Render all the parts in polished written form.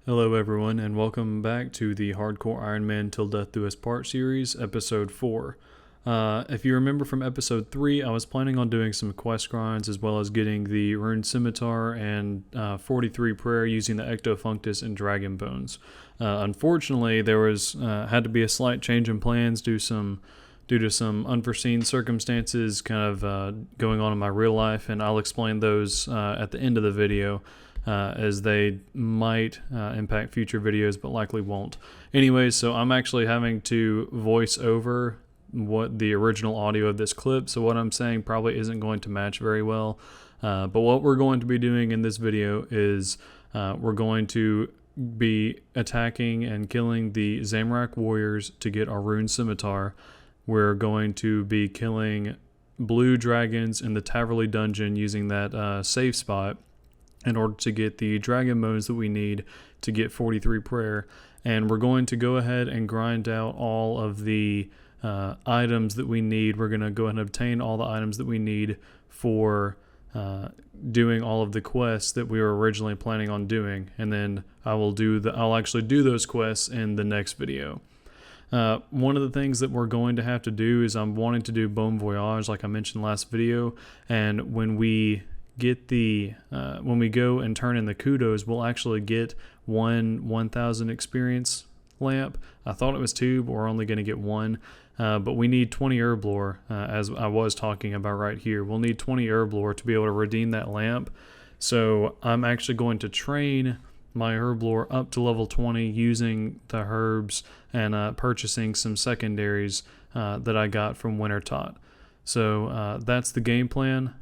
Hello everyone, and welcome back to the Hardcore Iron Man Till Death Do Us Part series, episode 4. If you remember from episode 3, I was planning on doing some quest grinds as well as getting the Rune Scimitar and 43 Prayer using the Ectofunctus and Dragon Bones. Unfortunately, there was had to be a slight change in plans due to some unforeseen circumstances kind of going on in my real life, and I'll explain those at the end of the video. As they might impact future videos, but likely won't. Anyways, so I'm actually having to voice over what the original audio of this clip, so what I'm saying probably isn't going to match very well. But what we're going to be doing in this video is we're going to be attacking and killing the Zamorak warriors to get our Rune Scimitar. We're going to be killing blue dragons in the Taverley dungeon using that safe spot in order to get the dragon bones that we need to get 43 prayer. And we're going to go ahead and grind out all of the items that we need. We're going to go ahead and obtain all the items that we need for doing all of the quests that we were originally planning on doing. And then I'll actually do those quests in the next video. One of the things that we're going to have to do is I'm wanting to do Bon Voyage like I mentioned last video, and when we go and turn in the kudos, we'll actually get 1,000 experience lamp. I thought it was 2, but we're only going to get 1. But we need 20 herb lore, as I was talking about right here. We'll need 20 herb lore to be able to redeem that lamp. So I'm actually going to train my herb lore up to level 20 using the herbs and purchasing some secondaries that I got from Wintertot. So that's the game plan.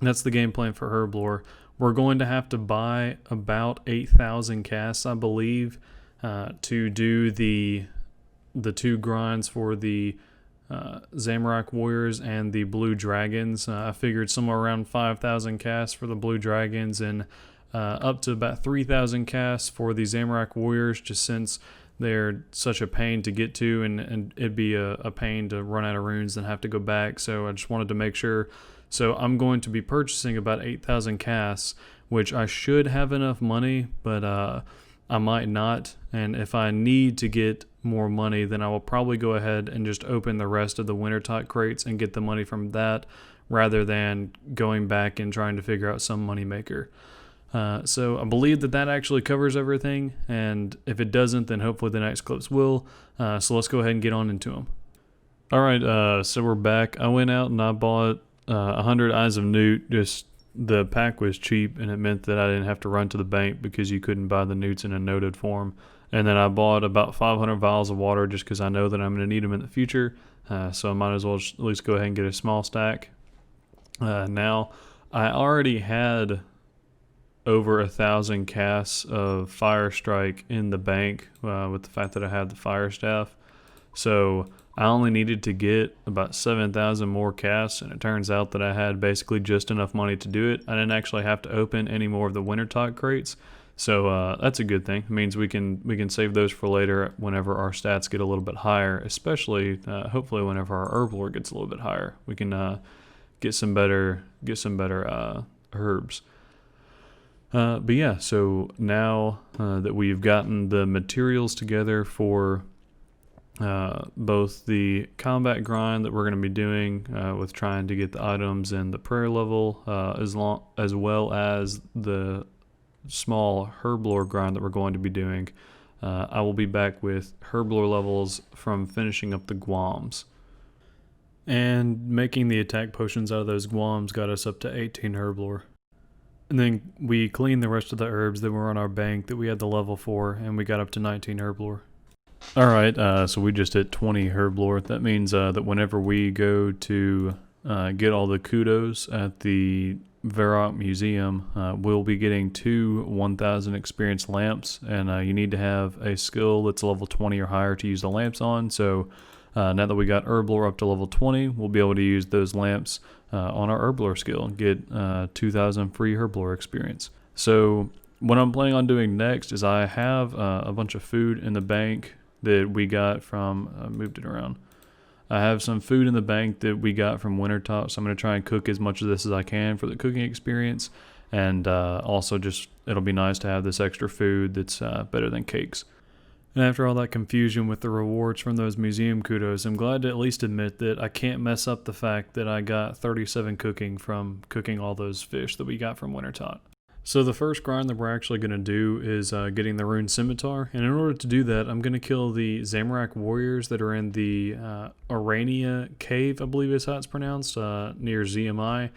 That's the game plan for herb lore. We're going to have to buy about 8,000 casts, I believe, to do the 2 grinds for the Zamorak warriors and the blue dragons. I figured somewhere around 5,000 casts for the blue dragons and up to about 3,000 casts for the Zamorak warriors, just since they're such a pain to get to, and it'd be a pain to run out of runes and have to go back. So I just wanted to make sure. So I'm going to be purchasing about 8,000 casts, which I should have enough money, but I might not. And if I need to get more money, then I will probably go ahead and just open the rest of the Wintertot crates and get the money from that, rather than going back and trying to figure out some money maker. So I believe that actually covers everything, and if it doesn't, then hopefully the next clips will. So let's go ahead and get on into them. Alright, so we're back. I went out and I bought 100 Eyes of Newt. Just the pack was cheap, and it meant that I didn't have to run to the bank because you couldn't buy the newts in a noted form. And then I bought about 500 vials of water just because I know that I'm going to need them in the future. So I might as well at least go ahead and get a small stack. Now, I already had over 1,000 casts of Fire Strike in the bank with the fact that I had the Fire Staff. So I only needed to get about 7,000 more casts, and it turns out that I had basically just enough money to do it. I didn't actually have to open any more of the Wintertot crates, so that's a good thing. It means we can save those for later whenever our stats get a little bit higher, especially hopefully whenever our herb lore gets a little bit higher. We can get some better herbs. But yeah, so now that we've gotten the materials together for both the combat grind that we're going to be doing with trying to get the items and the prayer level, as well as the small herb lore grind that we're going to be doing, I will be back with herb lore levels from finishing up the Guams. And making the attack potions out of those Guams got us up to 18 herb lore. And then we cleaned the rest of the herbs that were on our bank that we had the level for, and we got up to 19 herb lore. Alright, so we just hit 20 herb lore. That means that whenever we go to get all the kudos at the Varrock Museum, we'll be getting 2 1,000 experience lamps, and you need to have a skill that's level 20 or higher to use the lamps on. So now that we got herb lore up to level 20, we'll be able to use those lamps on our herb lore skill and get 2,000 free herb lore experience. So what I'm planning on doing next is I have a bunch of food in the bank that we got from, moved it around. I have some food in the bank that we got from Wintertot, so I'm going to try and cook as much of this as I can for the cooking experience. and also just it'll be nice to have this extra food that's better than cakes. And after all that confusion with the rewards from those museum kudos, I'm glad to at least admit that I can't mess up the fact that I got 37 cooking from cooking all those fish that we got from Wintertot. So the first grind that we're actually going to do is getting the Rune Scimitar, and in order to do that, I'm going to kill the Zamorak warriors that are in the Orania Cave, I believe is how it's pronounced, near ZMI.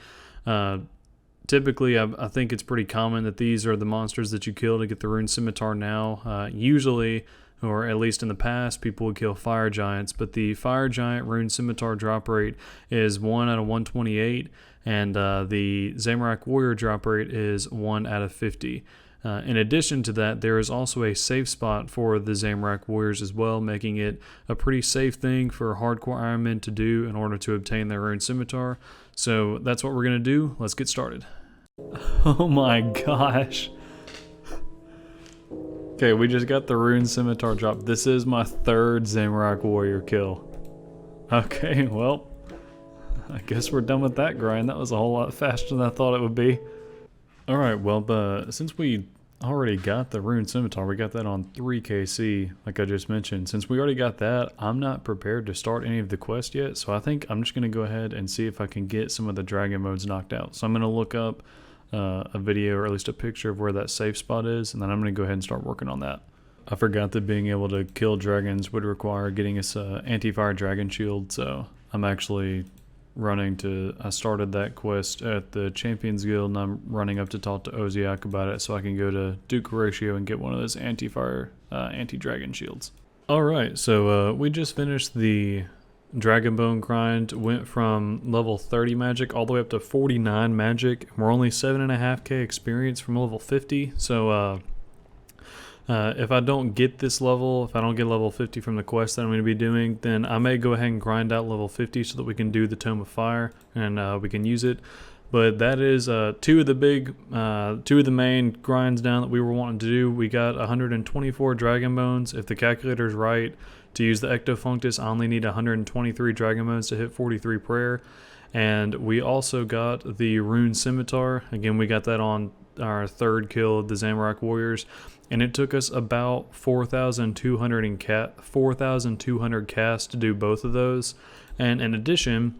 Typically, I think it's pretty common that these are the monsters that you kill to get the Rune Scimitar now. Usually, or at least in the past, people would kill Fire Giants, but the Fire Giant Rune Scimitar drop rate is 1 out of 128, and the Zamorak Warrior drop rate is 1 out of 50. In addition to that, there is also a safe spot for the Zamorak Warriors as well, making it a pretty safe thing for hardcore Ironmen to do in order to obtain their Rune Scimitar. So that's what we're going to do. Let's get started. Oh my gosh. Okay, we just got the Rune Scimitar drop. This is my third Zamorak Warrior kill. Okay, well, I guess we're done with that grind. That was a whole lot faster than I thought it would be. Alright, well, since we already got the Rune Scimitar, we got that on 3KC, like I just mentioned. Since we already got that, I'm not prepared to start any of the quests yet, so I think I'm just going to go ahead and see if I can get some of the dragon modes knocked out. So I'm going to look up a video, or at least a picture of where that safe spot is, and then I'm going to go ahead and start working on that. I forgot that being able to kill dragons would require getting us an anti-fire dragon shield, so I'm actually I started that quest at the Champions Guild, and I'm running up to talk to Oziak about it so I can go to Duke Horatio and get one of those anti-fire, anti-dragon shields. Alright, so we just finished the Dragonbone grind, went from level 30 magic all the way up to 49 magic. We're only 7.5k experience from level 50, so if I don't get this level, if I don't get level 50 from the quest that I'm going to be doing, then I may go ahead and grind out level 50 so that we can do the Tome of Fire and we can use it. But that is two of the main grinds down that we were wanting to do. We got 124 Dragon Bones. If the calculator's right, to use the Ectofunctus, I only need 123 Dragon Bones to hit 43 prayer. And we also got the Rune Scimitar. Again, we got that on our third kill of the Zamorak Warriors. And it took us about 4,200 casts to do both of those. And in addition,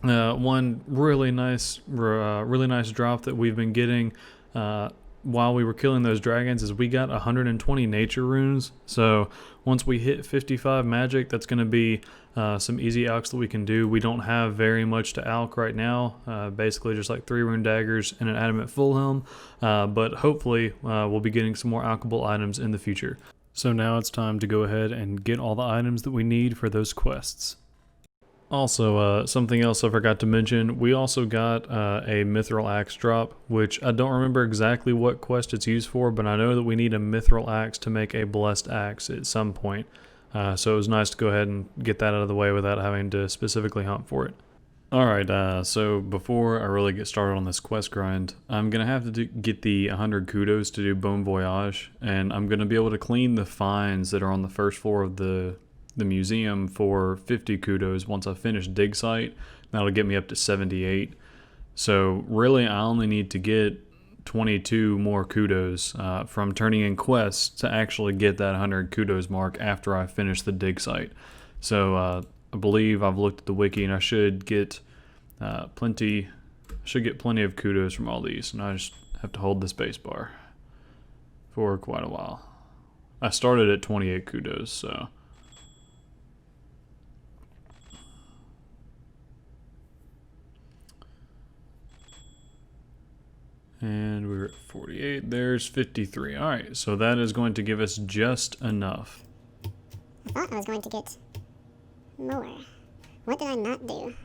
one really nice drop that we've been getting while we were killing those dragons is we got 120 nature runes. So once we hit 55 magic, that's going to be some easy alks that we can do. We don't have very much to alk right now, basically just like 3 rune daggers and an adamant full helm, but hopefully we'll be getting some more alkable items in the future. So now it's time to go ahead and get all the items that we need for those quests. Also, something else I forgot to mention, we also got a Mithril Axe drop, which I don't remember exactly what quest it's used for, but I know that we need a Mithril Axe to make a Blessed Axe at some point. So it was nice to go ahead and get that out of the way without having to specifically hunt for it. Alright, so before I really get started on this quest grind, I'm going to have to get the 100 kudos to do Bon Voyage, and I'm going to be able to clean the finds that are on the first floor of the museum for 50 kudos once I finish dig site. That'll get me up to 78. So really I only need to get 22 more kudos from turning in quests to actually get that 100 kudos mark after I finish the dig site. So I believe I've looked at the wiki and I should get plenty of kudos from all these, and I just have to hold the space bar for quite a while. I started at 28 kudos, so and we're at 48. There's 53. Alright, so that is going to give us just enough. I thought I was going to get more. What did I not do?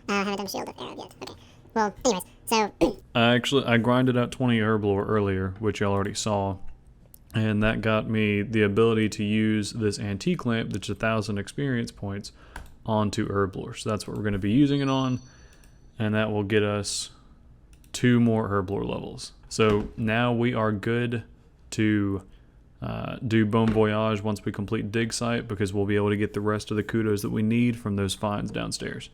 I haven't done shield arrow yet. Okay. Well, anyways, so I grinded out 20 herblore earlier, which y'all already saw. And that got me the ability to use this antique lamp that's 1,000 experience points onto herblore. So that's what we're going to be using it on. And that will get us 2 more herblore levels. So now we are good to do Bon Voyage once we complete dig site, because we'll be able to get the rest of the kudos that we need from those finds downstairs.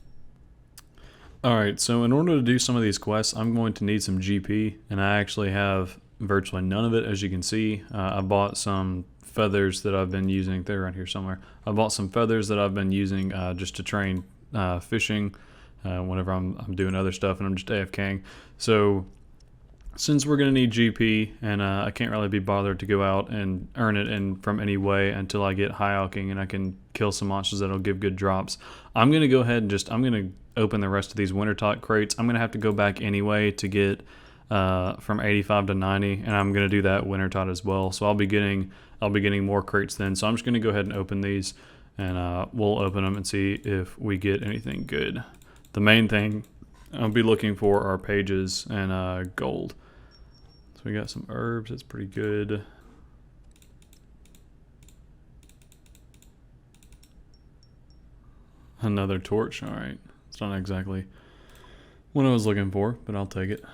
Alright, so in order to do some of these quests, I'm going to need some GP, and I actually have virtually none of it, as you can see. I bought some feathers that I've been using. They're around here somewhere. I bought some feathers that I've been using just to train fishing whenever I'm doing other stuff and I'm just AFKing. So since we're going to need GP, and I can't really be bothered to go out and earn it from any way until I get high alking and I can kill some monsters that'll give good drops, I'm going to go ahead and I'm going to open the rest of these winter tot crates. I'm going to have to go back anyway to get from 85 to 90, and I'm going to do that winter tot as well. So I'll be getting more crates then. So I'm just going to go ahead and open these, and we'll open them and see if we get anything good. The main thing I'll be looking for are pages and gold. So we got some herbs. That's pretty good. Another torch. All right. It's not exactly what I was looking for, but I'll take it.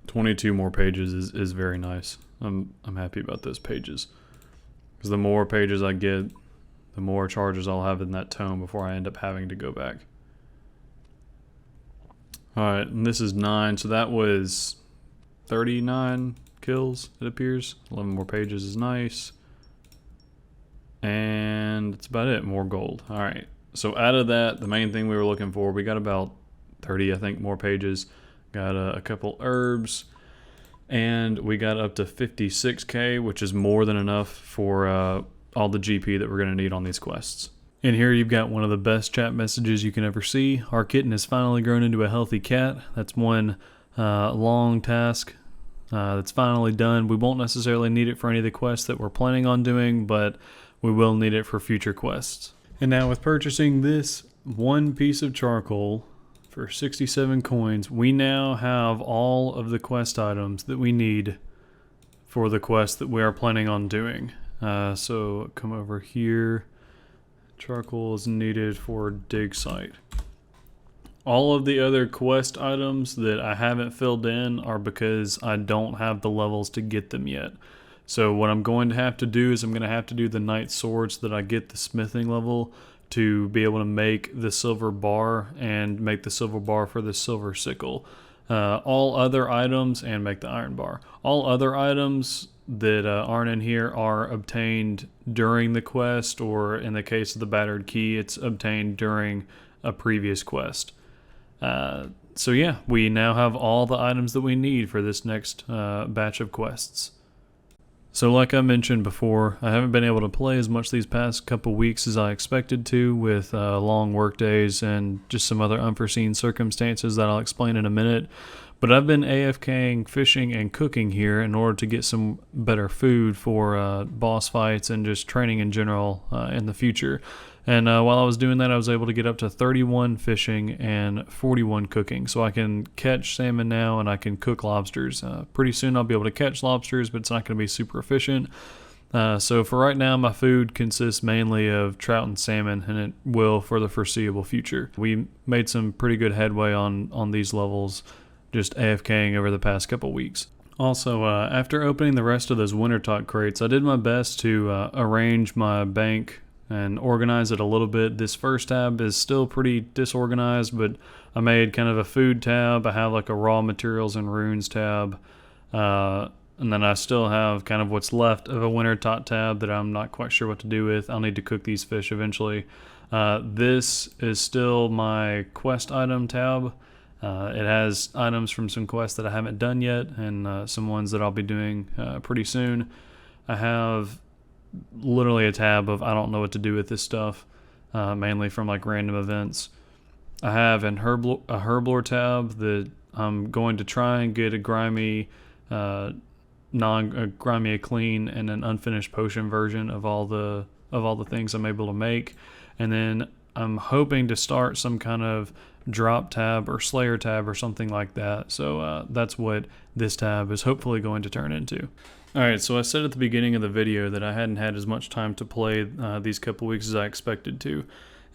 22 more pages is very nice. I'm happy about those pages, because the more pages I get, the more charges I'll have in that tome before I end up having to go back. Alright, and this is 9, so that was 39 kills, it appears. 11 more pages is nice. And that's about it, more gold. Alright, so out of that, the main thing we were looking for, we got about 30, I think, more pages. Got a couple herbs, and we got up to 56k, which is more than enough for all the GP that we're going to need on these quests. And here you've got one of the best chat messages you can ever see. Our kitten has finally grown into a healthy cat. That's one long task that's finally done. We won't necessarily need it for any of the quests that we're planning on doing, but we will need it for future quests. And now with purchasing this one piece of charcoal for 67 coins, we now have all of the quest items that we need for the quest that we are planning on doing. So come over here. Charcoal is needed for dig site. All of the other quest items that I haven't filled in are because I don't have the levels to get them yet. So what I'm going to have to do is I'm going to have to do the knight sword so that I get the smithing level to be able to make the silver bar and make the silver bar for the silver sickle. All other items, and make the iron bar. All other items that aren't in here are obtained during the quest, or in the case of the battered key, it's obtained during a previous quest. So yeah, we now have all the items that we need for this next batch of quests. So like I mentioned before, I haven't been able to play as much these past couple weeks as I expected to, with long work days and just some other unforeseen circumstances that I'll explain in a minute. But I've been AFKing, fishing, and cooking here in order to get some better food for boss fights and just training in general in the future. And while I was doing that, I was able to get up to 31 fishing and 41 cooking. So I can catch salmon now, and I can cook lobsters. Pretty soon I'll be able to catch lobsters, but it's not going to be super efficient. So for right now, my food consists mainly of trout and salmon, and it will for the foreseeable future. We made some pretty good headway on these levels, just AFKing over the past couple weeks. Also, after opening the rest of those winter tot crates, I did my best to arrange my bank and organize it a little bit. This first tab is still pretty disorganized, but I made kind of a food tab. I have like a raw materials and runes tab. And then I still have kind of what's left of a winter tot tab that I'm not quite sure what to do with. I'll need to cook these fish eventually. This is still my quest item tab. It has items from some quests that I haven't done yet, and some ones that I'll be doing pretty soon. I have literally a tab of I don't know what to do with this stuff, mainly from like random events. I have a herblore tab that I'm going to try and get a grimy, a clean, and an unfinished potion version of all the things I'm able to make. And then I'm hoping to start some kind of drop tab or slayer tab or something like that. So that's what this tab is hopefully going to turn into. Alright, so I said at the beginning of the video that I hadn't had as much time to play these couple weeks as I expected to.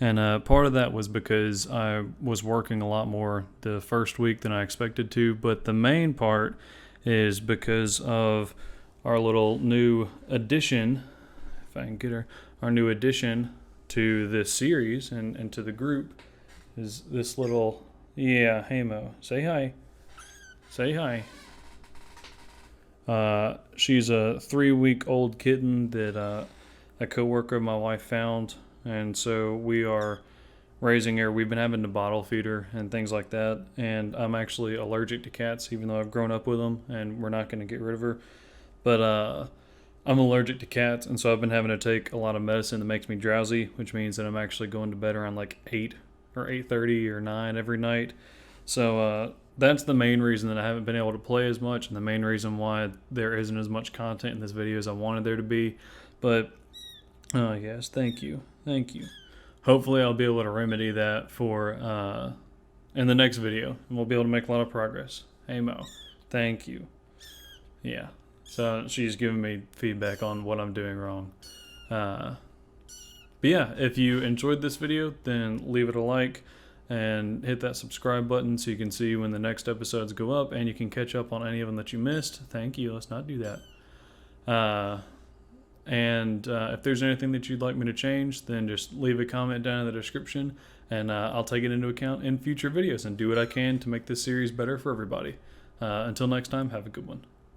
And part of that was because I was working a lot more the first week than I expected to, but the main part is because of our little new addition, if I can get her, our new addition to this series and to the group is this little, yeah, hey Mo, say hi. Say hi. She's a 3-week-old kitten that a coworker of my wife found, and so we are raising her. We've been having to bottle feed her and things like that, and I'm actually allergic to cats, even though I've grown up with them, and we're not going to get rid of her. But I'm allergic to cats, and so I've been having to take a lot of medicine that makes me drowsy, which means that I'm actually going to bed around like 8 or 8:30 or 9 every night. So that's the main reason that I haven't been able to play as much, and the main reason why there isn't as much content in this video as I wanted there to be. But yes, thank you. Hopefully I'll be able to remedy that for in the next video, and we'll be able to make a lot of progress. Hey Mo, thank you. Yeah, so she's giving me feedback on what I'm doing wrong. But yeah, if you enjoyed this video, then leave it a like and hit that subscribe button so you can see when the next episodes go up, and you can catch up on any of them that you missed. Thank you. Let's not do that. And if there's anything that you'd like me to change, then just leave a comment down in the description, and I'll take it into account in future videos and do what I can to make this series better for everybody. Until next time, have a good one.